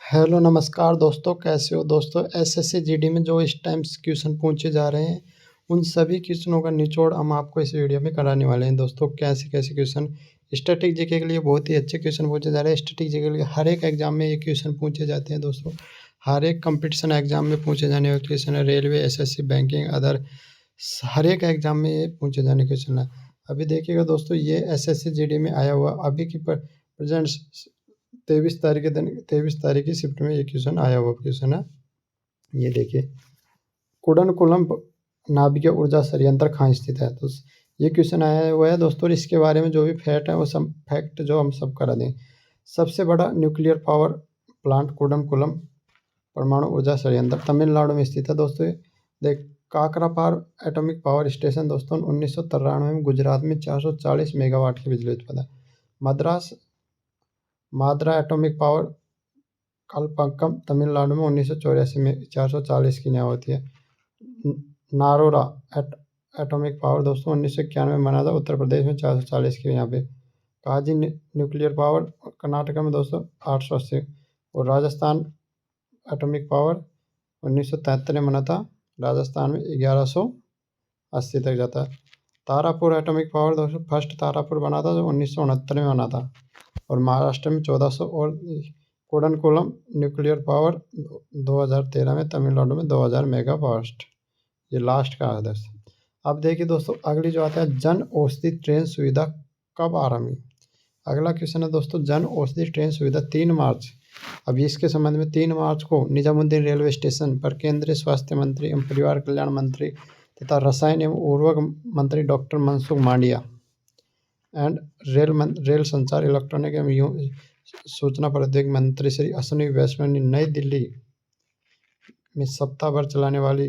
Hello नमस्कार दोस्तों, कैसे हो दोस्तों। एसएससी जीडी में जो इस टाइम क्वेश्चन पूछे जा रहे हैं, उन सभी क्वेश्चनों का निचोड़ हम आपको इस वीडियो में कराने वाले हैं दोस्तों। कैसे कैसे क्वेश्चन स्टैटिक जीके के लिए बहुत ही अच्छे क्वेश्चन पूछे जा रहे हैं। स्टैटिक जीके के लिए हर एक एग्जाम में ये क्वेश्चन पूछे जाते हैं दोस्तों। हर एक कंपटीशन एग्जाम में पूछे जाने वाले क्वेश्चन है। रेलवे, एसएससी, बैंकिंग, अदर हर एक एग्जाम में ये पूछे जाने क्वेश्चन है। अभी देखिएगा दोस्तों, ये एसएससी जीडी में आया हुआ अभी की प्रेजेंट 23 तारीख की शिफ्ट में ये क्वेश्चन आया हुआ क्वेश्चन है। ये देखिए, कुडनकुलम नाभिकीय ऊर्जा संयंत्र कहाँ स्थित है। तो ये क्वेश्चन आया हुआ है दोस्तों। इसके बारे में जो भी फैक्ट है वो सब फैक्ट जो हम सब करा दें। सबसे बड़ा न्यूक्लियर पावर प्लांट कुडनकुलम परमाणु ऊर्जा संयंत्र तमिलनाडु में स्थित है दोस्तों। देख, काकरापार एटॉमिक पावर स्टेशन दोस्तों 1993 में गुजरात में 440 मेगावाट की बिजली उत्पादन। मद्रास माद्रा एटॉमिक पावर कलपक्कम तमिलनाडु में 1984 में 440 की न्याय होती है। नारोरा एटॉमिक पावर दोस्तों 1991 में बना था, उत्तर प्रदेश में 440 की यहाँ पे। काजी न्यूक्लियर पावर कर्नाटक में दोस्तों 880। और राजस्थान एटॉमिक पावर 1973 में बना था, राजस्थान में 1180 तक जाता है। तारापुर एटॉमिक पावर दोस्तों फर्स्ट तारापुर बना था जो 1969 में बना था, और महाराष्ट्र में 1400। और कुडनकुलम न्यूक्लियर पावर 2013 में, तमिलनाडु में 2000 मेगा फास्ट। ये लास्ट का आदेश। अब देखिए दोस्तों, अगली जो आता है, जन औषधि ट्रेन सुविधा कब आरंभ हुई। अगला क्वेश्चन है दोस्तों, जन औषधि ट्रेन सुविधा 3 मार्च। अभी इसके संबंध में 3 मार्च को निजामुद्दीन रेलवे स्टेशन पर केंद्रीय स्वास्थ्य मंत्री एवं परिवार कल्याण मंत्री तथा रसायन एवं उर्वरक मंत्री doctor Mansukh Mandaviya and rail संचार इलेक्ट्रॉनिक एवं सूचना प्रौद्योगिकी मंत्री श्री अश्विनी वैष्णव ने नई दिल्ली में सप्ताह भर चलने वाले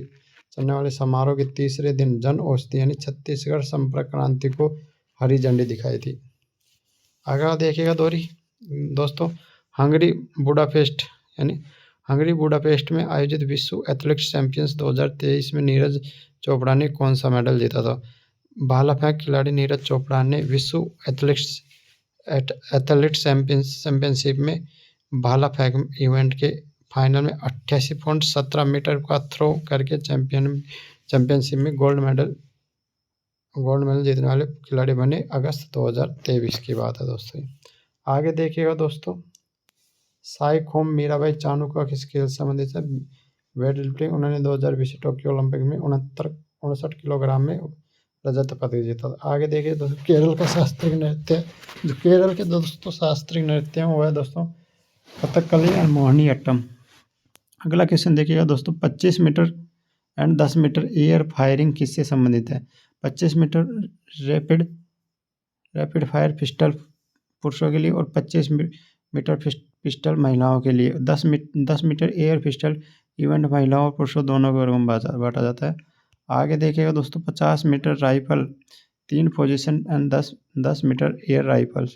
समारोह के तीसरे दिन जन औषधि यानी छत्तीसगढ़ संपर्क क्रांति को हरी झंडी दिखाई थी। अगला देखिएगा दोस्तों, हंगरी बुडापेस्ट में आयोजित विश्व एथलेटिक्स चैंपियंस 2023 में नीरज चोपड़ा ने कौन सा मेडल जीता था। भाला फेंक खिलाड़ी नीरज चोपड़ा ने विश्व एथलेटिक्स चैंपियनशिप में भाला फेंक इवेंट के फाइनल में 88.17 मीटर का थ्रो करके चैंपियनशिप में गोल्ड मेडल जीतने वाले खिलाड़ी बने। अगस्त 2023 की बात है दोस्तों। आगे देखिएगा दोस्तों, साई खोम मीराबाई चानू का किस खेल से संबंधित है। Weight lifting. उन्होंने 2020 टोक्यो ओलंपिक में 69 किलोग्राम में रजत पदक जीता था। आगे देखिए दोस्तों, केरल का शास्त्रीय नृत्य, जो केरल के दोस्तों शास्त्रीय नृत्य वो है दोस्तों कथकली और मोहिनी अट्टम। अगला क्वेश्चन देखिएगा दोस्तों, 25 metre and 10 metre air firing किससे संबंधित है। 25 मीटर रैपिड फायर पिस्टल पुरुषों के लिए और 25 मीटर पिस्टल महिलाओं के लिए। 10 मीटर एयर पिस्टल इवेंट महिलाओं और पुरुषों दोनों के वर्गों में बांटा जाता है। आगे देखिएगा दोस्तों, 50 metre rifle 3 position and 10 metre air rifles.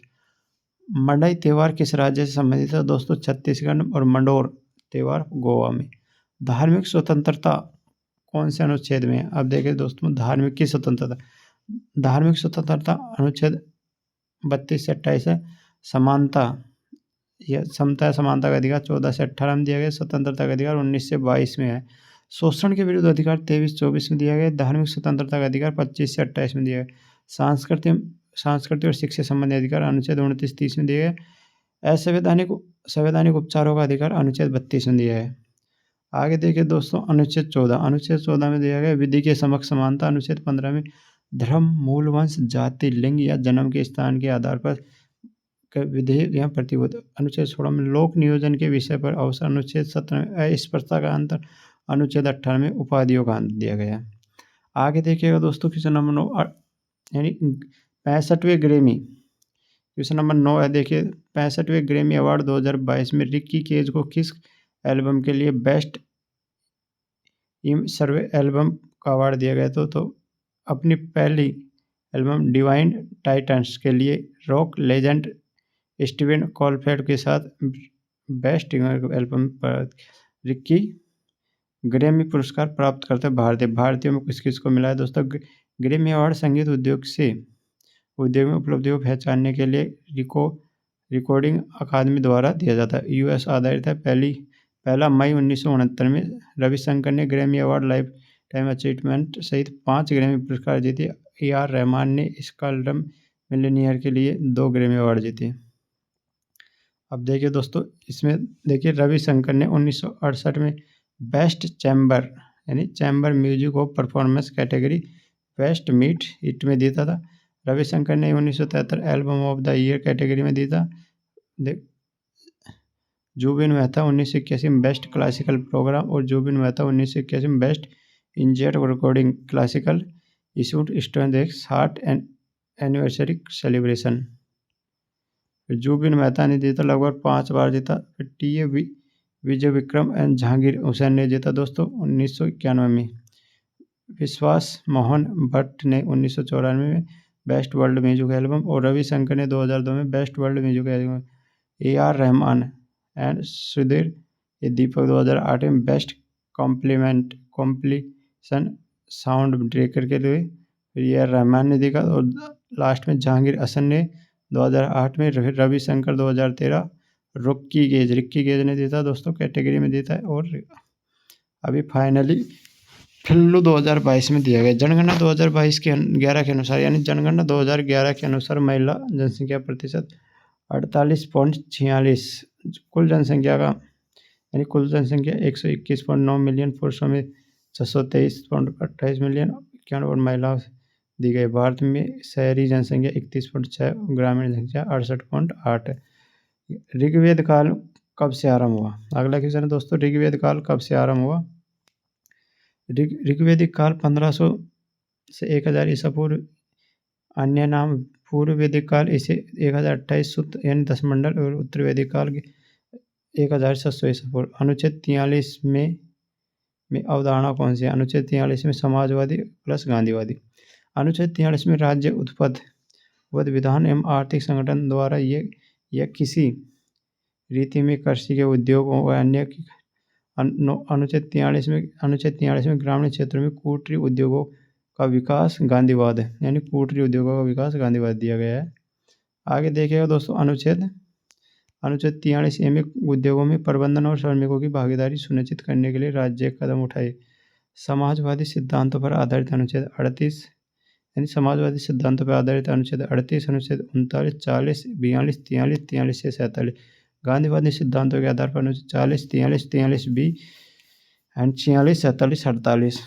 Mandai त्यौहार किस राज्य से संबंधित है दोस्तों। छत्तीसगढ़। और मंडोर त्यौहार गोवा में। धार्मिक स्वतंत्रता कौन से अनुच्छेद में है। अब देखिए दोस्तों, धार्मिक स्वतंत्रता अनुच्छेद 32 से 28 है। समानता या समता समानता का अधिकार 14 से 18 में दिया गया। स्वतंत्रता का अधिकार 19 से 22 में है। शोषण के विरुद्ध अधिकार 23-24 में दिया गया। धार्मिक स्वतंत्रता का अधिकार 25 से 28 में दिया गया। सांस्कृतिक और शिक्षा संबंधी अधिकार अनुच्छेद 29-30 में दिया गया। संवैधानिक उपचारों का अधिकार अनुच्छेद 32 में दिया है। आगे देखिए दोस्तों, अनुच्छेद 14 में दिया गया विधि के समक्ष समानता। अनुच्छेद 15 में धर्म, मूल वंश, जाति, लिंग या जन्म के स्थान के आधार पर विधेयक यहाँ प्रतिबद्ध। अनुच्छेद 16 में लोक नियोजन के विषय पर अवसर। अनुच्छेद 17 में अस्पृश्यता का अंतर। अनुच्छेद 18 में उपाधियों का अंतर दिया गया है। आगे देखिएगा दोस्तों, क्वेश्चन नंबर 9 यानी 65वें ग्रैमी। क्वेश्चन नंबर 9 है, देखिए 65वें ग्रैमी अवार्ड 2022 में रिक्की केज को किस एल्बम के लिए बेस्ट सर्वे एल्बम का अवार्ड दिया गया तो अपनी पहली एल्बम डिवाइन टाइटन्स के लिए रॉक लेजेंड स्टीवन कॉलफर्ड के साथ बेस्ट एल्बम पर रिक्की ग्रैमी पुरस्कार प्राप्त करते भारतीयों में किसको मिला है दोस्तों। ग्रैमी अवार्ड संगीत उद्योग में उपलब्धियों को पहचानने के लिए रिकॉर्डिंग अकादमी द्वारा दिया जाता है। यूएस आधारित है। पहला मई 1969 में रविशंकर ने Grammy award life time achievement सहित 5 ग्रैमी पुरस्कार जीते। ए.आर. रहमान ने स्कलडम मिलीनियर के लिए 2 ग्रैमी अवार्ड जीते। अब देखिए दोस्तों, इसमें देखिए रविशंकर ने 1968 में बेस्ट चैम्बर यानी chamber music of performance category best मीट हिट में जीता था। रविशंकर ने 1973 album of the year category में जीता। जुबिन मेहता 1981 में बेस्ट क्लासिकल प्रोग्राम और जुबिन मेहता 1981 में best engineered recording classical issued student 60 anniversary celebration. Zubin Mehta ने जीता, लगभग 5 बार जीता। फिर टी.ए. विजय विक्रम एंड जहांगीर हुसैन ने जीता दोस्तों 1991 में। विश्वास मोहन भट्ट ने 1994 में बेस्ट वर्ल्ड म्यूजिक एल्बम और रविशंकर ने 2002 में best world music album. A R. Rahman and Sudhir Deepak 2008 में बेस्ट कॉम्पिलेशन साउंड ब्रेकर के लिए ए.आर. रहमान ने देखा। और लास्ट में जहांगीर हसन ने 2008 में, रविशंकर 2013 रिक्की गेज ने जीता दोस्तों कैटेगरी में जीता है। और अभी फाइनली फिल्लू 2022 में दिया गया। जनगणना 2022 के 11 के अनुसार यानी जनगणना 2011 के अनुसार महिला जनसंख्या प्रतिशत 48.46। कुल जनसंख्या का यानी कुल जनसंख्या 121.9 मिलियन, पुरुषों में 623.28 मिलियन 91 और महिलाओं दी गई। भारत में शहरी जनसंख्या 31.6, ग्रामीण जनसंख्या 68.8 है। ऋग्वेद काल कब से आरंभ हुआ? अगला क्वेश्चन है दोस्तों, ऋग्वेद काल कब से आरंभ हुआ? ऋग्वेदिक काल 1500 से 1000 ईसा पूर्व, अन्य नाम पूर्व वैदिक काल इसे 1028 सूत्र यानी 10 मंडल, और उत्तर वैदिक काल 1700 ईसा पूर्व। अनुच्छेद 43 में अवधारणा कौन सी है? अनुच्छेद 43 में समाजवादी प्लस गांधीवादी। अनुच्छेद 43 में राज्य उत्पद विधान एवं आर्थिक संगठन द्वारा यह किसी रीति में कृषि के उद्योगों व अन्य अनुच्छेद 43 में ग्रामीण क्षेत्रों में कुटीर उद्योगों का विकास गांधीवाद है, यानी कुटीर उद्योगों का विकास गांधीवाद दिया गया है। आगे देखिएगा दोस्तों, अनुच्छेद 43 में उद्योगों में प्रबंधन और श्रमिकों की भागीदारी सुनिश्चित करने के लिए राज्य कदम उठाए। समाजवादी सिद्धांतों पर आधारित अनुच्छेद 38 यानी समाजवादी सिद्धांतों पर आधारित अनुच्छेद 38, अनुच्छेद 39, 40, 42, 43, 43 से 47। गांधीवादी सिद्धांतों के आधार पर अनुच्छेद 40, 43, 43 बी एंड 46, 47, 48।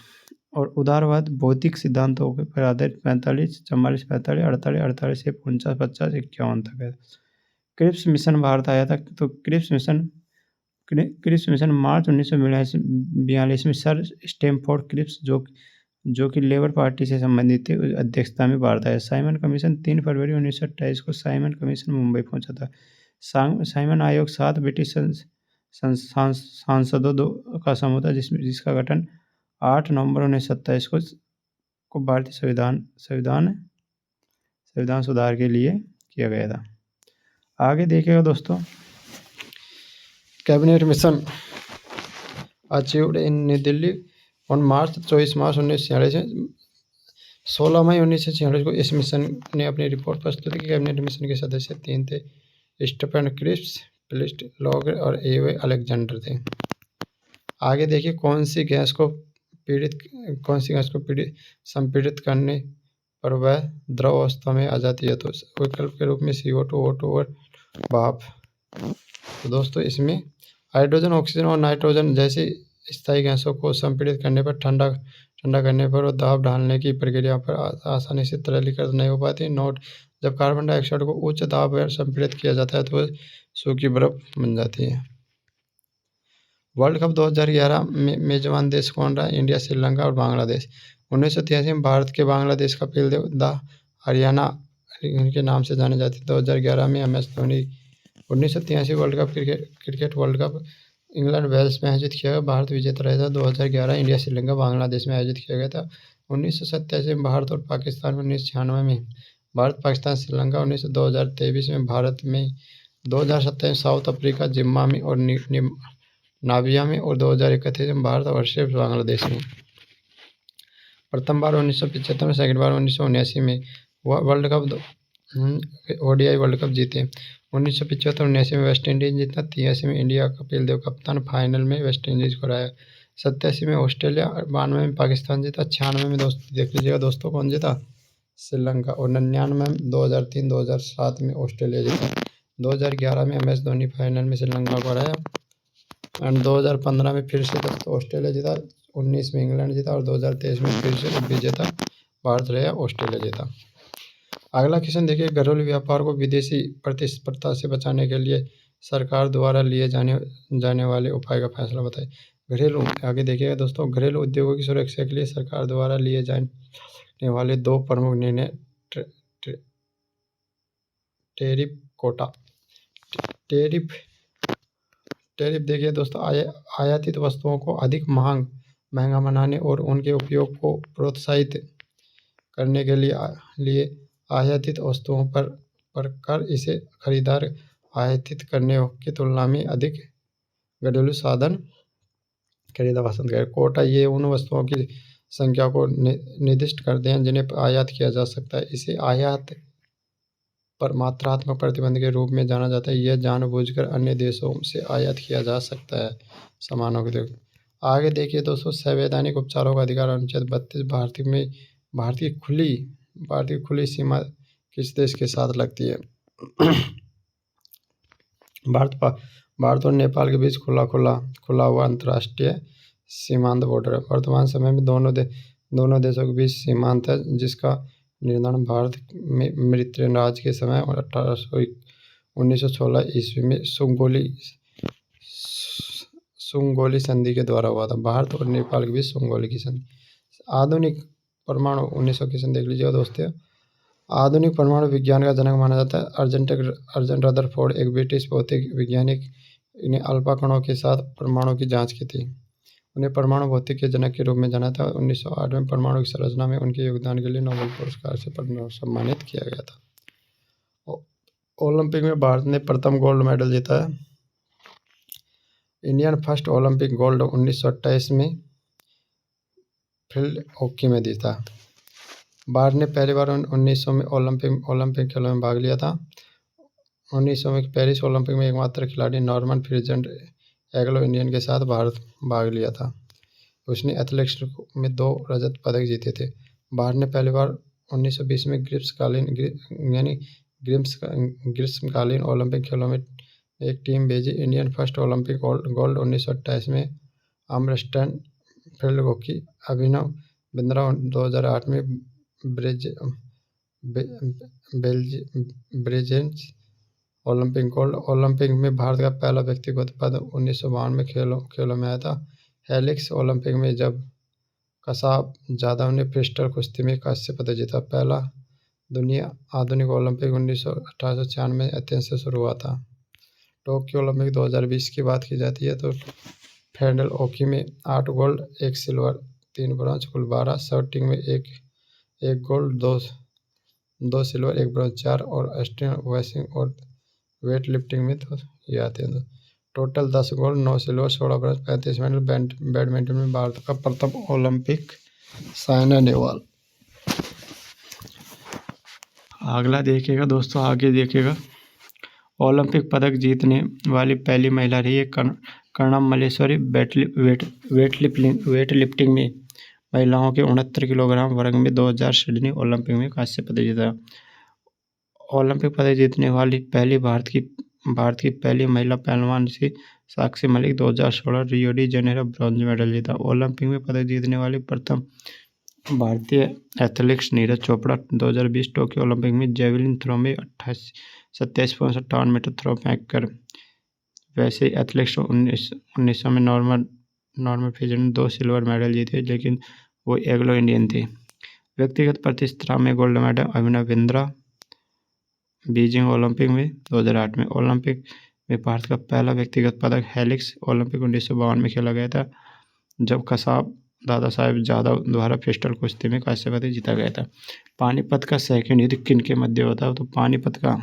और उदारवाद भौतिक सिद्धांतों पर आधारित 45, 44, 45, 48, 48 से 49, 50, 51 तक है। क्रिप्स मिशन भारत आया था, तो क्रिप्स मिशन मार्च 1942 में सर स्टैमफोर्ड क्रिप्स जो कि लेबर पार्टी से संबंधित थे, अध्यक्षता में भारत आया। साइमन कमीशन 3 फरवरी 1928 को साइमन कमीशन मुंबई पहुंचा था। साइमन आयोग 7 ब्रिटिश सांसदों का समूह था, जिसका गठन 8 नवंबर 1927 को भारतीय संविधान सुधार के लिए किया गया था। आगे देखिएगा दोस्तों, cabinet mission achieved in new Delhi on 24 मार्च 1946 में 16 मई 1946 को इस मिशन ने अपनी रिपोर्ट प्रस्तुत की। कैबिनेट मिशन के सदस्य 3 थे, स्टीफन क्रिप्स, फिलिप लॉगर और ए.वे. अलेक्जेंडर थे। आगे देखिए, कौन सी गैस को संपीड़ित करने पर वह द्रव अवस्था में आ जाती है? तो विकल्प के रूप में CO2, O2 और भाप। तो दोस्तों इसमें हाइड्रोजन, ऑक्सीजन और नाइट्रोजन जैसी स्थायी गैसों को संपीड़ित करने पर ठंडा करने पर और दाब डालने की प्रक्रिया पर आसानी से तरलीकरण नहीं हो पाती। नोट, जब कार्बन डाइऑक्साइड को उच्च दाब पर संपीड़ित किया जाता है तो वह सूखी बर्फ बन जाती है। वर्ल्ड कप 2011 में मेजबान देश कौन रहा? इंडिया, श्रीलंका और बांग्लादेश। 1983 में भारत के बांग्लादेश का फील्ड द हरियाणा के नाम से जाने जाते थे। 2011 में MS Dhoni. 1983 world cup cricket world cup England Wales में आयोजित किया गया, भारत विजेता रहा था। 2011 इंडिया, श्रीलंका, बांग्लादेश में आयोजित किया गया था। 1987 में भारत और पाकिस्तान में, 1996 में भारत, पाकिस्तान, श्रीलंका, 2023 में भारत में, 2027 में साउथ अफ्रीका, जिम्बाब्वे और नामिबिया में, और 2031 में भारत वर्सेस बांग्लादेश में। प्रथम बार 1975 में, सेकंड बार 1979 में world cup ODI world cup जीते। 1975-79 में वेस्ट इंडीज जीता। 83 में इंडिया कपिल देव कप्तान, फाइनल में वेस्ट इंडीज को हराया। 87 में ऑस्ट्रेलिया, 92 में पाकिस्तान जीता। 96 में दोस्तों देख लीजिएगा दोस्तों कौन जीता, श्रीलंका। और 99 में 2003, 2007 में ऑस्ट्रेलिया जीता। 2011 में MS धोनी फाइनल में श्रीलंका को हराया। एंड 2015 में फिर से दोस्तों ऑस्ट्रेलिया जीता। 19 में इंग्लैंड जीता और 2023 में फिर से विजेता भारत रहा, ऑस्ट्रेलिया जीता। अगला क्वेश्चन देखिए, घरेलू व्यापार को विदेशी प्रतिस्पर्धा से बचाने के लिए सरकार द्वारा लिए जाने वाले उपाय का फैसला बताएं। घरेलू, आगे देखिएगा दोस्तों, घरेलू उद्योगों की सुरक्षा के लिए सरकार द्वारा लिए जाने वाले 2 प्रमुख निर्णय टैरिफ कोटा। टैरिफ देखिए दोस्तों, आयातित वस्तुओं को अधिक महंगा बनाने और उनके उपयोग को प्रोत्साहित करने के लिए आयातित वस्तुओं पर कर इसे खरीदार आयातित करने की तुलना में अधिक घरेलू साधन खरीदा पसंद करें। कोटा ये उन वस्तुओं की संख्या को निर्दिष्ट करते हैं जिन्हें आयात किया जा सकता है। इसे आयात पर मात्रात्मक प्रतिबंध के रूप में जाना जाता है। यह जानबूझकर अन्य देशों से आयात किया जा सकता है सामानों के। आगे देखिए दोस्तों, संवैधानिक उपचारों का अधिकार अनुच्छेद 32 भारत की खुली सीमा किस देश के साथ लगती है? भारत और नेपाल के बीच खुला हुआ अंतर्राष्ट्रीय सीमांत बॉर्डर है। वर्तमान समय में दोनों देशों के बीच सीमांत है, जिसका निर्धारण भारत में मृत्यु राज के समय और 1916 ईस्वी में सुंगोली संधि के द्वारा हुआ था। भारत और नेपाल के बीच सुंगोली की संधि। आधुनिक परमाणु 1900 क्वेश्चन देख लीजिएगा दोस्तों। आधुनिक परमाणु विज्ञान का जनक माना जाता है अर्जेंट रदरफोर्ड, एक ब्रिटिश भौतिक वैज्ञानिक ने अल्फा कणों के साथ परमाणु की जांच की थी। उन्हें परमाणु भौतिकी के जनक के रूप में जाना था। 1908 में परमाणु की संरचना में उनके योगदान के लिए नोबेल पुरस्कार से सम्मानित किया गया था। ओलंपिक में भारत ने प्रथम गोल्ड मेडल जीता है। इंडियन फर्स्ट ओलंपिक गोल्ड 1928 में फील्ड हॉकी में जीता। भारत ने पहली बार 1900 में ओलंपिक खेलों में भाग लिया था। 1900 में पेरिस ओलंपिक में एकमात्र खिलाड़ी नॉर्मन फ्रीजेंट एंग्लो इंडियन के साथ भारत भाग लिया था। उसने एथलेटिक्स में 2 रजत पदक जीते थे। भारत ने पहली बार 1920 में ग्रीष्मकालीन ओलंपिक खेलों में एक टीम भेजी। इंडियन फर्स्ट ओलंपिक गोल्ड 1928 में Armstrong field hockey. Abhinav Bindra 2008 में ब्रेजेंस ओलंपिक गोल्ड। ओलंपिक में भारत का पहला व्यक्तिगत पद 1952 में खेलों में आया था। हेलिक्स ओलंपिक में जब कसाब जाधव ने पिस्टल कुश्ती में कांस्य पदक जीता। पहला दुनिया आधुनिक ओलंपिक 1896 में एथेंस से शुरू हुआ था। टोक्यो ओलंपिक 2020 की बात की जाती है तो फील्ड हॉकी में 8 गोल्ड, 1 सिल्वर, 3 ब्रॉन्ज, कुल 12। शूटिंग में 1 गोल्ड, 2 सिल्वर, 1 ब्रॉन्ज, 4 और एस्ट्रियन वैसिंग और वेट लिफ्टिंग में तो ये आते हैं। Total 10 gold, 9 silver, 16 bronze, 35 medal. Badminton में भारत का प्रथम ओलंपिक साइना नेहवाल। अगला देखिएगा दोस्तों, आगे देखिएगा, ओलंपिक पदक जीतने वाली पहली महिला रही है कर्णम मल्लेश्वरी। वेट लिफ्टिंग में महिलाओं के 69 किलोग्राम वर्ग में 2000 सिडनी ओलंपिक में कांस्य पदक जीता। ओलंपिक पदक जीतने वाली पहली भारत की पहली महिला पहलवान थी Sakshi Malik. 2016 Rio de Janeiro bronze medal जीता। ओलंपिक में पदक जीतने वाली प्रथम भारतीय athlete Neeraj Chopra. 2020 Tokyo Olympic में जेवलिन थ्रो में 27.57 मीटर थ्रो फेंक कर वैसे एथलीट 1900 में नॉर्मन फ्रीजेंट ने 2 सिल्वर मेडल जीते, लेकिन वो एंग्लो इंडियन थे। व्यक्तिगत प्रतिस्पर्धा में gold medal Abhinav Bindra. Beijing Olympic में 2008 में ओलंपिक में भारत का पहला व्यक्तिगत पदक हेलिक्स ओलंपिक 1952 में खेला गया था, जब कसाब दादा साहेब जाधव द्वारा पिस्टल कुश्ती में कांस्य पदक जीता गया था। पानीपत का सेकंड युद्ध किन के मध्य होता है? तो पानीपत का,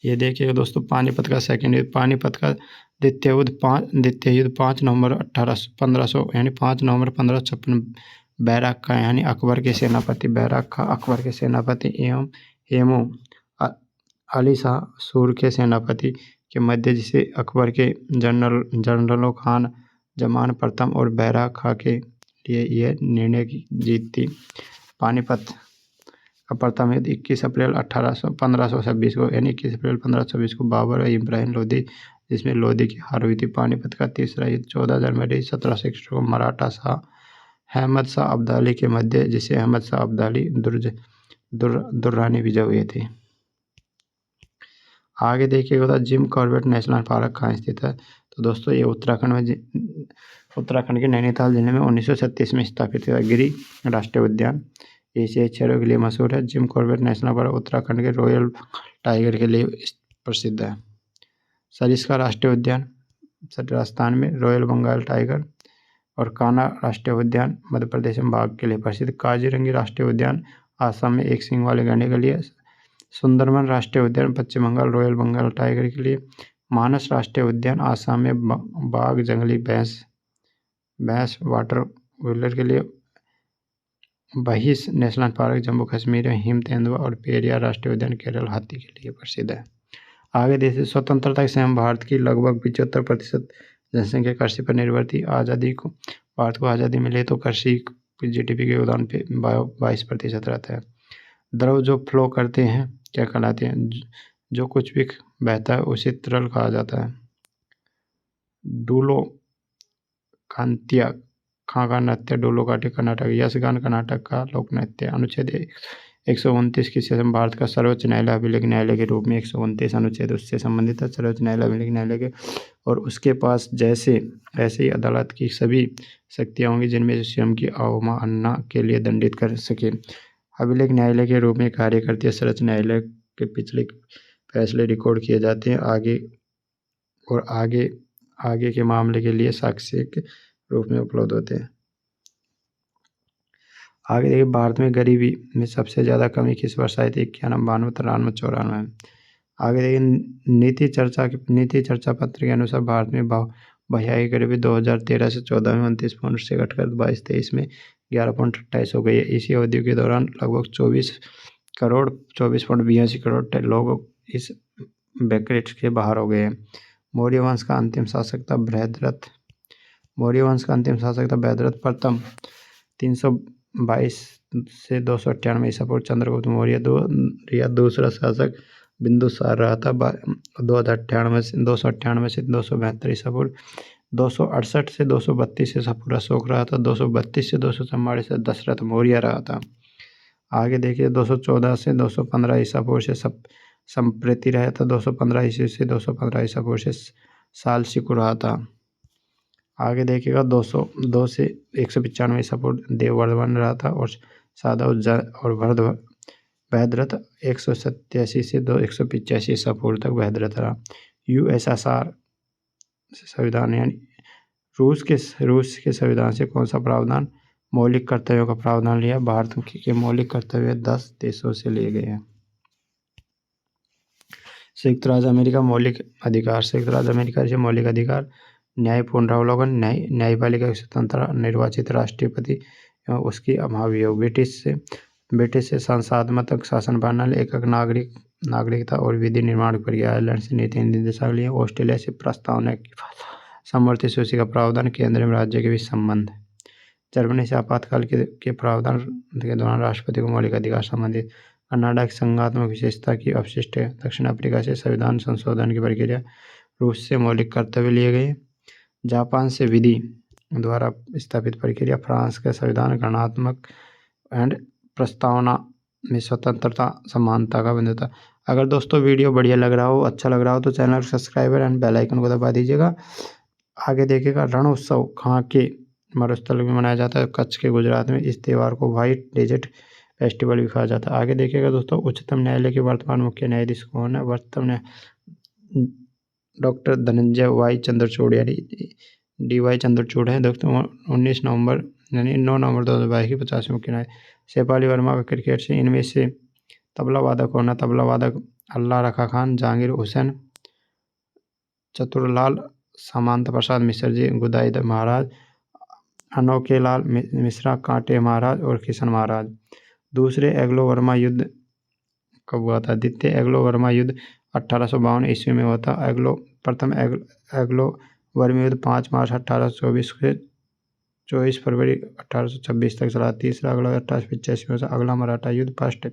ये देखिएगा दोस्तों, पानीपत का सेकंड युद्ध, पानीपत का द्वितीय युद्ध 5 नवंबर 1500 यानी 5 नवंबर 1556 बैराक का यानी अकबर के सेनापति बैराक खा अकबर के सेनापति एवं अली शाह सूर के सेनापति के मध्य, जिसे अकबर के जनरलों खान जमान प्रथम और बैराग खां के लिए यह निर्णय की जीत थी। पानीपत का प्रथम युद्ध 21 अप्रैल 1526 को यानी 21 अप्रैल 1526 को बाबर और इब्राहिम लोदी, जिसमें लोदी की हार हुई थी। पानीपत का तीसरा युद्ध 14 जनवरी 1761 को मराठा शाह अहमद शाह अब्दाली के मध्य, जिसे अहमद शाह अब्दाली दुर्रानी विजय हुए थे। आगे देखिएगा तो जिम कॉर्बेट नेशनल पार्क कहाँ स्थित है। तो दोस्तों ये उत्तराखंड के नैनीताल जिले में 1936 में स्थापित हुआ गिरी राष्ट्रीय उद्यान एशियाई शेरों के लिए मशहूर है। Jim Corbett national park Uttarakhand के रॉयल टाइगर के लिए प्रसिद्ध है। सरिस्का राष्ट्रीय उद्यान राजस्थान में, रॉयल बंगाल टाइगर और कान्हा राष्ट्रीय उद्यान मध्य प्रदेश में बाघ के लिए प्रसिद्ध। काजीरंगी राष्ट्रीय उद्यान आसाम में एक सींग वाले गैंडे के लिए। सुंदरबन राष्ट्रीय उद्यान पश्चिम बंगाल रॉयल बंगाल टाइगर के लिए। मानस राष्ट्रीय उद्यान आसाम में बाघ, जंगली भैंस, वाटर व्हीलर के लिए। बहिस नेशनल पार्क जम्मू कश्मीर में, हिम तेंदुआ और पेरियार राष्ट्रीय उद्यान केरल हाथी के लिए प्रसिद्ध है। आगे देखिए स्वतंत्रता के समय भारत की लगभग 75% जनसंख्या कृषि पर निर्भर थी। भारत को आज़ादी मिले तो कृषि जीडीपी के योगदान पे 22% रहता है। द्रव जो फ्लो करते हैं क्या कहलाते हैं? जो कुछ भी बहता है उसे तरल कहा जाता है। डूलो कांतिया खां का नृत्य डोलोकाटी कर्नाटक। यशगान कर्नाटक का लोक नृत्य। अनुच्छेद 129 की सेशन भारत का सर्वोच्च न्यायालय अभिलेख न्यायालय के रूप में 129 अनुच्छेद उससे संबंधित है। सर्वोच्च न्यायालय अभिलेख न्यायालय के और उसके पास जैसे ऐसे ही अदालत की सभी शक्तियाँ होंगी जिनमें से स्वयं की अवमानना के लिए दंडित कर सके। अभिलेख न्यायालय के रूप में कार्य करती है। सर्वोच्च न्यायालय के पिछले फैसले रिकॉर्ड किए जाते हैं आगे के मामले के लिए साक्ष्य के रूप में उपलब्ध होते हैं। आगे देखिए भारत में गरीबी में सबसे ज़्यादा कमी किस वर्ष आई थी? 91, 92, 93, 94। आगे देखिए नीति चर्चा पत्र के अनुसार भारत में भयावह गरीबी 2013 से 14 में 29 पॉइंट से घटकर 22-23 में 11.28 हो गई है। इसी अवधि के दौरान लगभग 24.82 करोड़ लोग इस ब्रैकेट के बाहर हो गए हैं। मौर्य वंश का अंतिम शासक था बृहद्रथ प्रथम 322 से 298 ईसा पूर्व। चंद्रगुप्त मौर्य दूसरा शासक बिंदुसार रहा था 298 से 272 ईसा पूर्व। 268 से 232 ईसा पूर्व अशोक रहा था। 232 से 244 से दशरथ मौर्य रहा था। आगे देखिए 214 से 215 ईसा पूर्व से संप्रीति रहा था। 215 ईस्वी से 215 ईसा पूर्व से सालसिकु रहा था। आगे देखिएगा 202 से 195 ईसा पूर्व देववर्धन रहा था और सादा और बृहद्रथ 187 से 185 ईसा पूर्व तक बृहद्रथ रहा। यूएसएसआर संविधान यानी रूस के संविधान से कौन सा प्रावधान मौलिक कर्तव्यों का प्रावधान लिया? भारत के मौलिक कर्तव्य 10 देशों से लिए गए हैं। संयुक्त राज्य अमेरिका मौलिक अधिकार। संयुक्त राज्य अमेरिका से मौलिक अधिकार न्याय पुनरावलोकन, न्यायपालिका के स्वतंत्र निर्वाचित राष्ट्रपति एवं उसकी अभावयोग। ब्रिटिश से संसदात्मक शासन प्रणाली, एकक नागरिकता और विधि निर्माण प्रक्रिया। आयरलैंड से नीति निर्देशावली। ऑस्ट्रेलिया से प्रस्तावना की समवर्ती सूची का प्रावधान, केंद्र में राज्य के बीच संबंध। जर्मनी से आपातकाल के प्रावधान के दौरान राष्ट्रपति को मौलिक अधिकार संबंधित। कनाडा की संघात्मक विशेषता की अपशिष्ट है। दक्षिण अफ्रीका से संविधान संशोधन की प्रक्रिया। रूस से मौलिक कर्तव्य लिए गए। जापान से विधि द्वारा स्थापित प्रक्रिया। फ्रांस का संविधान गणनात्मक एंड प्रस्तावना में स्वतंत्रता समानता का बंधुता। अगर दोस्तों वीडियो बढ़िया लग रहा हो, अच्छा लग रहा हो तो channel subscriber and bell icon को दबा दीजिएगा। आगे देखिएगा रण उत्सव कहाँ के मरुस्थल में मनाया जाता है? कच्छ के गुजरात में। इस त्यौहार को व्हाइट डेजर्ट फेस्टिवल भी कहा जाता है। आगे देखिएगा दोस्तों उच्चतम न्यायालय के वर्तमान मुख्य न्यायाधीश कौन है? वर्तमान डॉक्टर धनंजय वाई चंद्रचूड़ यानी DY चंद्रचूड़ है दोस्तों। 19 नवंबर यानी 9 नवंबर 2022 की 50वीं मुख्य न्याय। शेफाली वर्मा का क्रिकेट से इनमें से तबला वादक कौन है? तबला वादक अल्लाह रखा खान, जहांगीर हुसैन, चतुरलाल सामंत प्रसाद मिश्र जी, गुदाई महाराज, अनोखे लाल मिश्रा, कांटे महाराज और किशन महाराज। दूसरे एंग्लो बर्मा युद्ध कब हुआ था? द्वितीय एंग्लो बर्मा युद्ध 1852 ईस्वी में हुआ था। प्रथम एंग्लो बर्मा युद्ध 5 मार्च 1824 से 24 फरवरी 1826 तक चला। तीसरा अगला 1885 में से अगला मराठा युद्ध फर्स्ट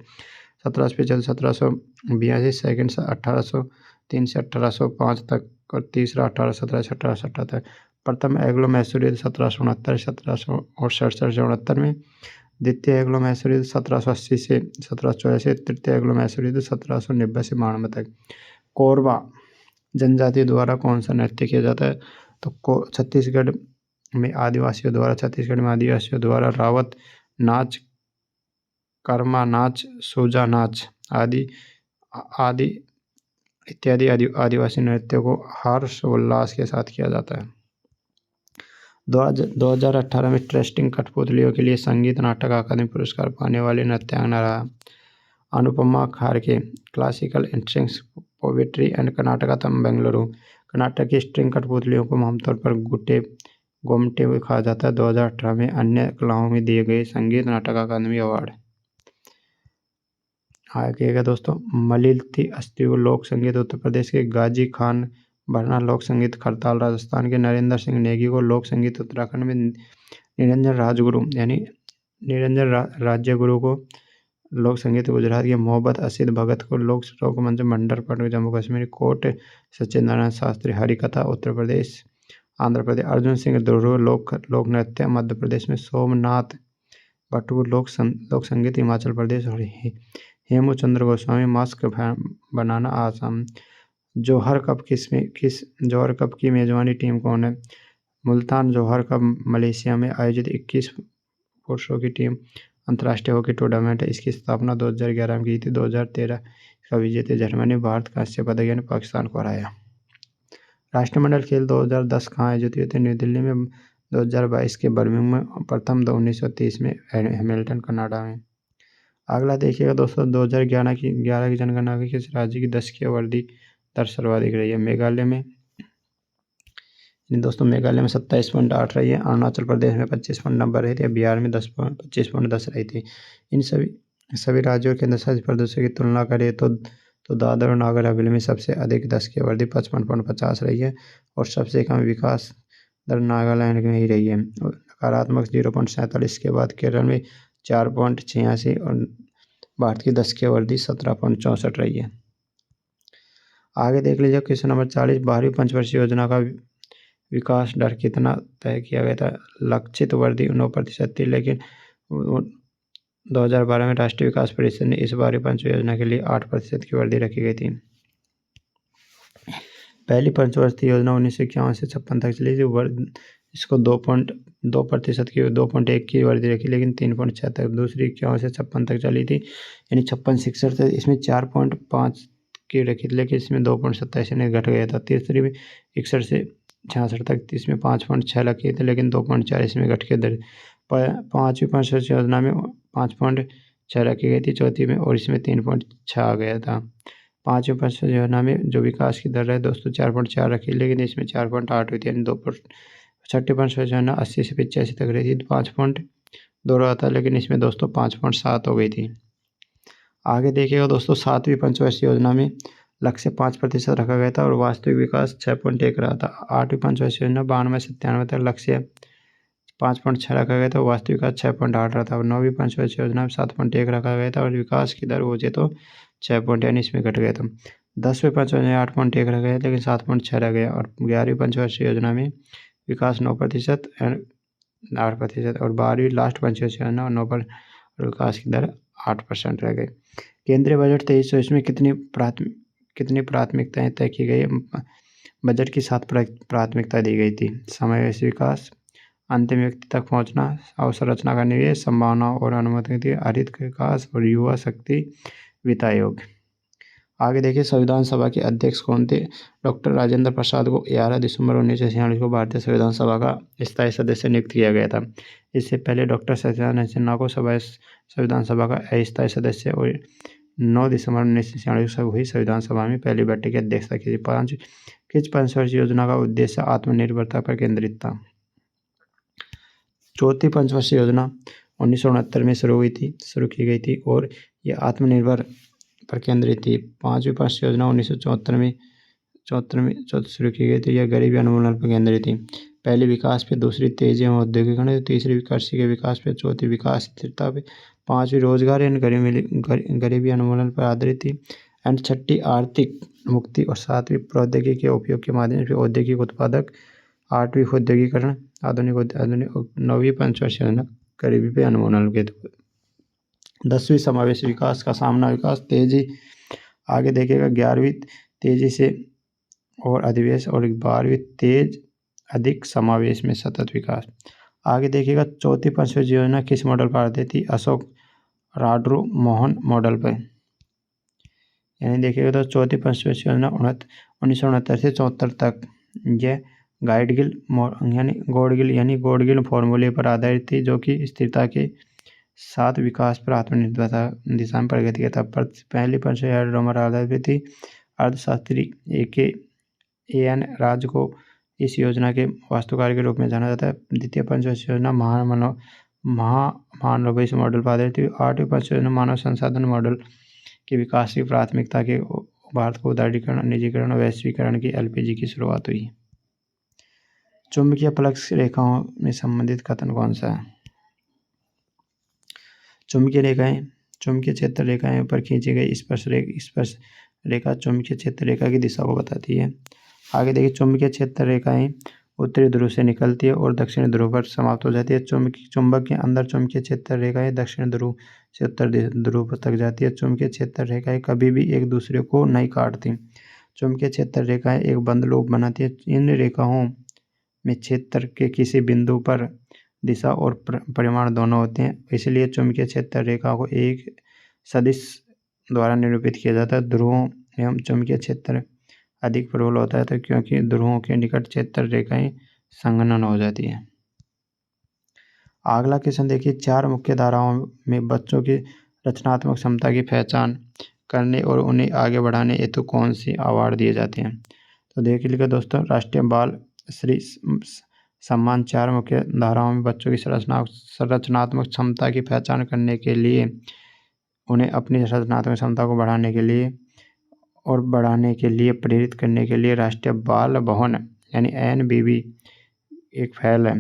1785 1782, सेकंड 1803 से 1805 तक और तीसरा 1817 से 1817 तक। प्रथम एंग्लो मैसूर युद्ध 1769 1767 से 69 में। द्वितीय एंग्लो मैसूर युद्ध 1780 से 1784। तृतीय एंग्लो मैसूर युद्ध 1790 से 92 तक। कोरबा जनजाति द्वारा कौन सा नृत्य किया जाता है? तो छत्तीसगढ़ में आदिवासियों द्वारा रावत नाच, कर्मा नाच, सोजा नाच आदि इत्यादि आदिवासी नृत्यों को हर्षोल्लास के साथ किया जाता है। 2018 में ट्रेस्टिंग कठपुतलियों के लिए संगीत नाटक अकादमी पुरस्कार पाने वाली नृत्यांगना रहा Anupama Kharke. Classical strings poetry and Karnataka Bengaluru. Karnataka की स्ट्रिंग कठपुतलियों को आमतौर पर गोमटे कहा जाता है। 2018 में अन्य कलाओं में दिए गए संगीत नाटक अकादमी अवार्ड। आगे दोस्तों, मलिलती अस्तिव लोक संगीत उत्तर प्रदेश के गाजी खान बरना लोक संगीत खरताल राजस्थान के नरेंद्र सिंह नेगी को लोक संगीत उत्तराखंड में निरंजन राज्य गुरु को लोक संगीत गुजरात के मोहब्बत असीद भगत को लोक मंच भंडार पट जम्मू कश्मीर कोट सत्यनारायण शास्त्री हरिकथा उत्तर प्रदेश आंध्र प्रदेश अर्जुन सिंह दुर्रू लोक नृत्य मध्य प्रदेश में सोमनाथ बटू लोक संगीत हिमाचल प्रदेश और हेमू चंद्र गोस्वामी मास्क बनाना आसाम। जौहर कप की मेजबानी टीम कौन है? मुल्तान जौहर कप मलेशिया में आयोजित 21 पुरुषों की टीम अंतर्राष्ट्रीय हॉकी टूर्नामेंट है। इसकी स्थापना 2011 में की थी। 2013 का विजेता जर्मनी, भारत कांस्य पदक यानी पाकिस्तान को हराया। राष्ट्रमंडल खेल 2010 कहाँ आयोजित हुए थे? न्यू दिल्ली में। 2022 के बर्मिंघम में। प्रथम 1930 में हैमिल्टन कनाडा में। अगला देखिएगा दोस्तों, 2011 की जनगणना की किस राज्य की 10 की वर्दी दर सर्वाधिक रही है? मेघालय में दोस्तों 27.8 रही है। अरुणाचल प्रदेश में 25.90 रही थी। बिहार में 25.10 रही थी। इन सभी राज्यों के केंद्रशासित प्रदेशों की तुलना करें तो दादर और नगर हवेली में सबसे अधिक 10 की वर्दी 55.50 रही है और सबसे कम विकास दर नागालैंड में ही रही है। नकारात्मक 0.47 के बाद केरल में 4.86 और भारत की 10 की वर्दी 17.64 रही है। आगे देख लीजिए क्वेश्चन नंबर 40, 12वीं पंचवर्षीय योजना का विकास दर कितना तय किया गया था? लक्षित वृद्धि 9% थी, लेकिन 2012 में राष्ट्रीय विकास परिषद ने इस 12वीं पंचवर्षीय योजना के लिए 8% की वृद्धि रखी गई थी। पहली पंचवर्षीय योजना 1951 से 56 तक चली थी। इसको 2.1 की वृद्धि रखी, लेकिन 3.6 तक। दूसरी 51 से 56 तक चली थी, यानी 56-66 तक। इसमें 4.5 की रखी थी, लेकिन इसमें 2.27 यानी घट गया था। तीसरी में 61 से 66 तक, इसमें 5.6 रखी थी, लेकिन 2.4 इसमें घट के दर। पाँचवीं पंचवर्षीय योजना में 5.6 रखी गई थी चौथी में, और इसमें 3.6 आ गया था। पाँचवीं पंचवर्षीय योजना में जो विकास की दर है दोस्तों 4.4 रखी, लेकिन इसमें 4.8 हुई थी, यानी 2। छठी पंचवर्षीय योजना 80 से 85 तक रही थी, 5.2 रहा था, लेकिन इसमें दोस्तों 5.7 हो गई थी। आगे देखिएगा दोस्तों, सातवीं पंचवर्षीय योजना में लक्ष्य 5% रखा गया था और वास्तविक विकास 6.1 रहा था। आठवीं पंचवर्षीय योजना 92 से 97 तक लक्ष्य 5.6 रखा गया था, वास्तविक विकास 6.8 रहा था। और नौवीं पंचवर्षीय योजना में 7.1 रखा गया था और विकास की दर हो जाए तो 6 यानी इसमें घट गया था। 10वीं पंचवर्षीय योजना 8.1 रह गया, लेकिन 7.6 रह गया। और 11वीं पंचवर्षीय योजना में विकास 9% 8% और 12वीं लास्ट पंचवर्षीय योजना 9 पर विकास की दर 8% रह गई। केंद्रीय बजट 2324 में कितनी प्राथमिकताएं तय की गई? बजट की 7 प्राथमिकता दी गई थी। समावेशी विकास, अंतिम व्यक्ति तक पहुंचना, अवसंरचना का निवेश, संभावनाओं और अनुमति, हरित विकास और युवा शक्ति वित्त आयोग। आगे देखिए, संविधान सभा के अध्यक्ष कौन थे? डॉक्टर राजेंद्र प्रसाद को 11 दिसंबर 1946 को भारतीय संविधान सभा का स्थायी सदस्य नियुक्त किया गया था। इससे पहले डॉक्टर सत्यानंद सिन्हा को संविधान सभा का अस्थायी सदस्य और 9 दिसंबर 1946 को हुई संविधान सभा में पहली बैठक की अध्यक्षता की थी। किस पंचवर्षीय योजना का उद्देश्य आत्मनिर्भरता पर केंद्रित था? चौथी पंचवर्षीय योजना 1969 में शुरू की गई थी और ये आत्मनिर्भर पर केंद्रित थी। 5वीं पंचवर्षीय योजना 1974 में शुरू की गई, तो यह गरीबी उन्मूलन पर केंद्रित थी। पहली विकास पे, दूसरी तेजी एवं औद्योगिकरण, तीसरी कृषि के विकास पे, चौथी विकास स्थिरता पे, पांचवी रोजगार एवं गरीबी उन्मूलन पर आधारित थी, एंड छठी आर्थिक मुक्ति, और सातवीं प्रौद्योगिकी के उपयोग के माध्यम से औद्योगिक उत्पादक, आठवीं औद्योगिकरण, आधुनिक, नौवीं पंचवर्षीय योजना गरीबी पे उन्मूलन के। 10वीं समावेशी विकास का सामना विकास तेजी, आगे देखिएगा 11वीं तेजी से और अधिवेश, और 12वीं तेज अधिक समावेश में सतत विकास। आगे देखिएगा चौथी पंचवर्षीय योजना किस मॉडल पर आधारित थी? अशोक राडरू मोहन मॉडल पर। यानी देखिएगा तो चौथी पंचवर्षीय योजना 1969 से 74 तक यह गॉडगिल फॉर्मूले पर आधारित थी, जो कि स्थिरता के साथ विकास पर आत्मनिर्भरता दिशा में प्रगति करता। पहली पंचवर्षीय रोमर आधारित थी। अर्थशास्त्री AN राज को इस योजना के वास्तुकार के रूप में जाना जाता है। द्वितीय पंचवर्षीय योजना महामानवीय मॉडल पर आधारित थी। 8वीं पंचवर्षीय योजना मानव संसाधन मॉडल के विकास की प्राथमिकता के भारत को उदारीकरण, निजीकरण और वैश्वीकरण की LPG की शुरुआत हुई। चुंबकीय प्लक्स रेखाओं में संबंधित कथन कौन सा है? चुंबकीय क्षेत्र रेखाएं पर खींची गई स्पर्श रेखा चुंबकीय क्षेत्र रेखा की दिशा को बताती है। आगे देखिए चुंबकीय क्षेत्र रेखाएं उत्तरी ध्रुव से निकलती है और दक्षिणी ध्रुव पर समाप्त हो जाती है। चुंबक के अंदर चुंबकीय क्षेत्र रेखाएं दक्षिण ध्रुव से उत्तर ध्रुव तक जाती है। चुंबकीय क्षेत्र रेखाएं कभी भी एक दूसरे को नहीं काटती। चुंबकीय क्षेत्र रेखाएं एक बंद लूप बनाती है। इन रेखाओं में क्षेत्र के किसी बिंदु पर दिशा और परिमाण दोनों होते हैं, इसलिए चुंबकीय क्षेत्र रेखा को एक सदिश द्वारा निरूपित किया जाता है। ध्रुवों एवं चुंबकीय क्षेत्र अधिक प्रबल होता है, तो क्योंकि ध्रुवों के निकट क्षेत्र रेखाएं संघनन हो जाती है। अगला क्वेश्चन देखिए, 4 मुख्य धाराओं में बच्चों की रचनात्मक क्षमता की पहचान करने और उन्हें आगे बढ़ाने हेतु कौन सी अवार्ड दिए जाते हैं? तो देख लीजिए दोस्तों, राष्ट्रीय बाल श्री सम्मान 4 मुख्य धाराओं में बच्चों की रचनात्मक क्षमता की पहचान करने के लिए, उन्हें अपनी रचनात्मक क्षमता को बढ़ाने के लिए प्रेरित करने के लिए राष्ट्रीय बाल भवन यानी NBB एक पहल है।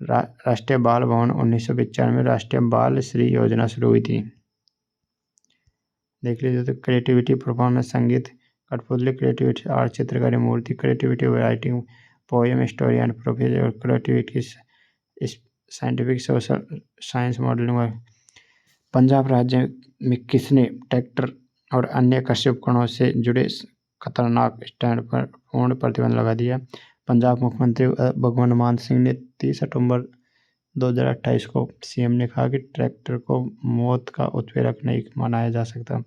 राष्ट्रीय बाल भवन 1995 में राष्ट्रीय बाल श्री योजना शुरू हुई थी। देख लीजिए तो क्रिएटिविटी परफॉर्मेंस, संगीत, कठपुतली, क्रिएटिविटी आर्ट, चित्रकारी, मूर्ति, creativity writing, poem, story and professor, creativity scientific social science, modelling. Punjab राज्य में किसने ट्रैक्टर और अन्य कृषि उपकरणों से जुड़े खतरनाक स्टैंड पर पूर्ण प्रतिबंध लगा दिया? पंजाब मुख्यमंत्री भगवंत मान सिंह ने 30 अक्टूबर 2028 को CM ने कहा कि ट्रैक्टर को मौत का उत्प्रेरक नहीं मनाया जा सकता।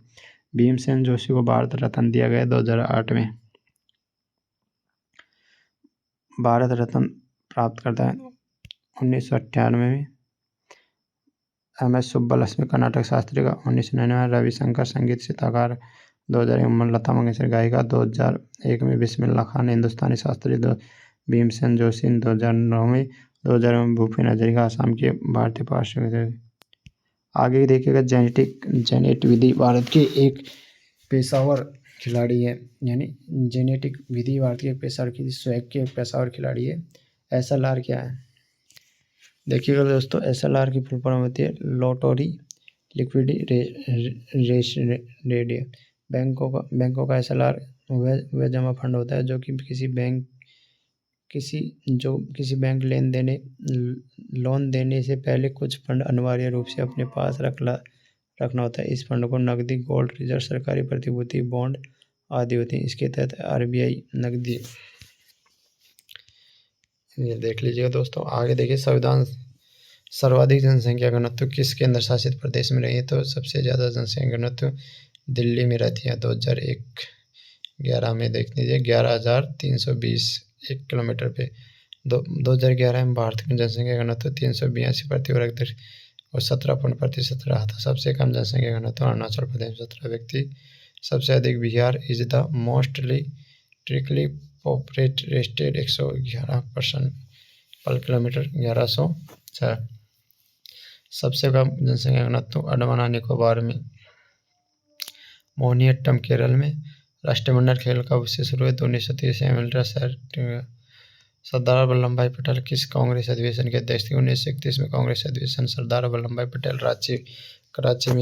भीमसेन जोशी को भारत रत्न दिया गया 2008 में। भारत रत्न प्राप्त करता है 1998 में MS सुब्बलक्ष्मी कर्नाटक शास्त्री का, 1999 रविशंकर संगीत सिताकार, 2001 में लता मंगेशकर गायिका, 2001 में बिस्मिल्लाह खान हिंदुस्तानी शास्त्री, भीमसेन जोशी 2009 में, 2000 में भूपेन हजारिका आसाम के भारतीय पार्श्व। आगे देखिएगा जेनेट विधि भारत के एक पेशेवर खिलाड़ी है, यानी जेनेटिक विधि भारत के पेशेवर की स्वयं के पेशेवर खिलाड़ी है। SLR क्या है? देखिएगा दोस्तों, SLR की फुल फॉर्म होती है लॉटरी लिक्विडी रेडियो। बैंकों का SLR वह जमा फंड होता है जो कि किसी बैंक लोन देने से पहले कुछ फंड अनिवार्य रूप से अपने पास रखना होता है। इस फंड को नकदी, गोल्ड रिजर्व, सरकारी प्रतिभूति, बॉन्ड आदि होती हैं। इसके तहत RBI नकदी। ये देख लीजिएगा दोस्तों। आगे देखिए, संविधान सर्वाधिक जनसंख्या घनत्व किस केंद्र शासित प्रदेश में रही है? तो सबसे ज़्यादा जनसंख्या घनत्व दिल्ली में रहती है। 2011 में देख लीजिए 11,320 1 किलोमीटर पे। 2011 में भारत की जनसंख्या घनत्व 382 प्रति वर्ग मीटर और 17% रहा था। सबसे कम जनसंख्या घनत्व अरुणाचल प्रदेश 17 व्यक्ति। सबसे अधिक Bihar is the mostly tricky populated state 111% पर किलोमीटर 1104। सबसे कम जनसंख्या घनत्व अंडमान निकोबार में मोहिनीअट्टम केरल में। राष्ट्रमंडल खेल कब से शुरू हुए? तो 1930 में। सरदार वल्लभ भाई पटेल किस कांग्रेस अधिवेशन के अध्यक्ष थे? 1931 में कांग्रेस अधिवेशन। सरदार वल्लभ भाई पटेल कराची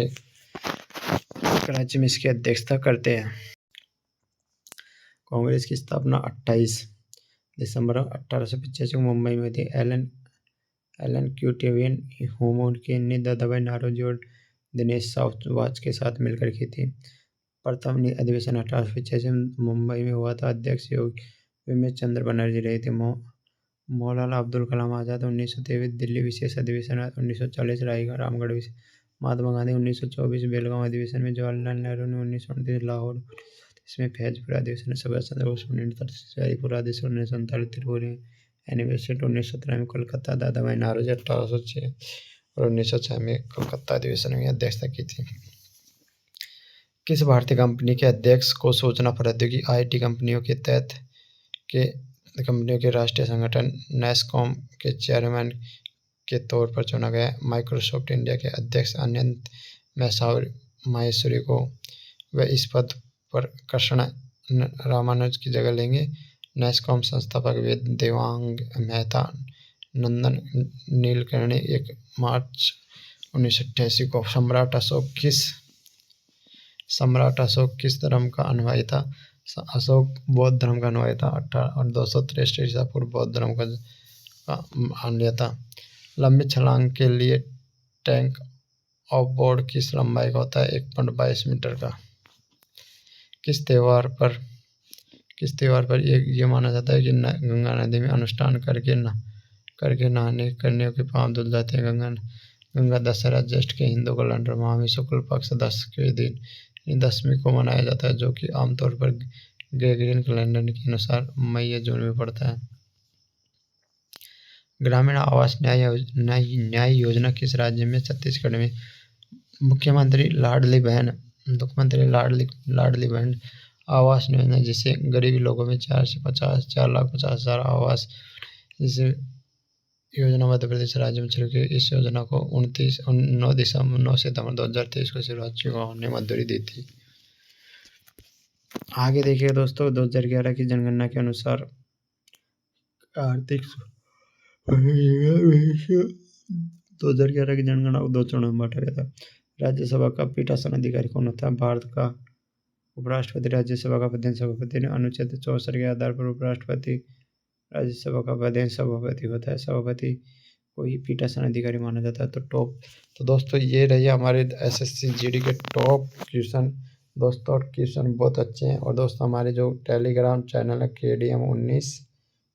में इसकी अध्यक्षता करते हैं। कांग्रेस की स्थापना 28 दिसंबर 1885 को मुंबई में थी। एलन क्यूटेवियन होमो के ने दादाभाई नौरोजी और दिनेश साउथवाच के साथ मिलकर की थी। प्रथम अधिवेशन 1885 में मुंबई में हुआ था। अध्यक्ष योगी में चंद्र बनर्जी रहे थे। मौलाना अब्दुल कलाम आज़ाद 1923 दिल्ली विशेष अधिवेशन 1940 रामगढ़ विशेष। महात्मा गांधी 1924 बेलगांव अधिवेशन में। जवाहरलाल नेहरू ने 1929 लाहौर इसमें फैजपुर अधिवेशन में। सुभाष चंद्र बोस 1938 जयपुर अधिवेशन 1939 त्रिपुरा एनिवर्सरी 1917 में। कोलकाता दादाभाई नौरोजी 1806 और 1906 में कोलकाता अधिवेशन में अध्यक्षता की थी। किस भारतीय कंपनी के अध्यक्ष को सूचना प्रौद्योगिकी IT कंपनियों के राष्ट्रीय संगठन नैसकॉम के चेयरमैन के तौर पर चुना गया? माइक्रोसॉफ्ट इंडिया के अध्यक्ष अनंत माहेश्वरी को वे इस पद पर कृष्ण रामानुज की जगह लेंगे। नैसकॉम संस्थापक देवांग मेहता नंदन नीलकर्णी 1 मार्च 1988 को। सम्राट अशोक किस धर्म का अनुयायी था? अशोक बौद्ध धर्म का अनुयायी था। 263 ईसा पूर्व बौद्ध धर्म का अनुयायी था। लंबी छलांग के लिए टैंक ऑफ बोर्ड किस लंबाई का होता है? 1.22 मीटर का। किस त्योहार पर ये माना जाता है कि गंगा नदी में अनुष्ठान करके नहाने करने के पांव धुल जाते हैं? गंगा दशहरा ज्येष्ठ के हिंदू कैलेंडर माह में शुक्ल पक्ष 10 के दिन 10वीं को मनाया जाता है, जो कि आमतौर पर ग्रेगोरियन कैलेंडर के अनुसार मई या जून में पड़ता है। ग्रामीण आवास न्याय योजना किस राज्य में? छत्तीसगढ़ में। मुख्यमंत्री लाडली बहन आवास योजना, जिसे गरीब लोगों में 4,50,000 आवास योजना मध्य प्रदेश राज्य में शुरू की। इस योजना को 9 सितंबर 2023 को शिवराज चौहान ने मंजूरी दी थी। आगे देखिए दोस्तों, 2011 की जनगणना के अनुसार आर्थिक 2011 की जनगणना को 2 चरणों में बांटा गया था। राज्यसभा का पीठासन अधिकारी कौन होता है? भारत का उपराष्ट्रपति। राज्यसभा का प्रधान सभापति ने अनुच्छेद 64 के आधार पर उपराष्ट्रपति राज्यसभा का प्रधान सभापति होता है। सभापति को ही पीठासन अधिकारी माना जाता है। तो दोस्तों ये रही हमारे SSC GD के टॉप क्वेश्चन दोस्तों, और क्वेश्चन बहुत अच्छे हैं। और दोस्तों हमारे जो टेलीग्राम चैनल है KDM19,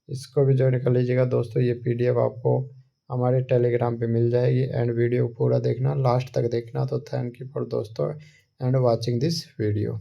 इसको भी ज्वाइन कर लीजिएगा दोस्तों। ये PDF आपको हमारे टेलीग्राम पे मिल जाएगी। एंड वीडियो पूरा देखना, लास्ट तक देखना। तो थैंक यू फॉर दोस्तों एंड वाचिंग दिस वीडियो।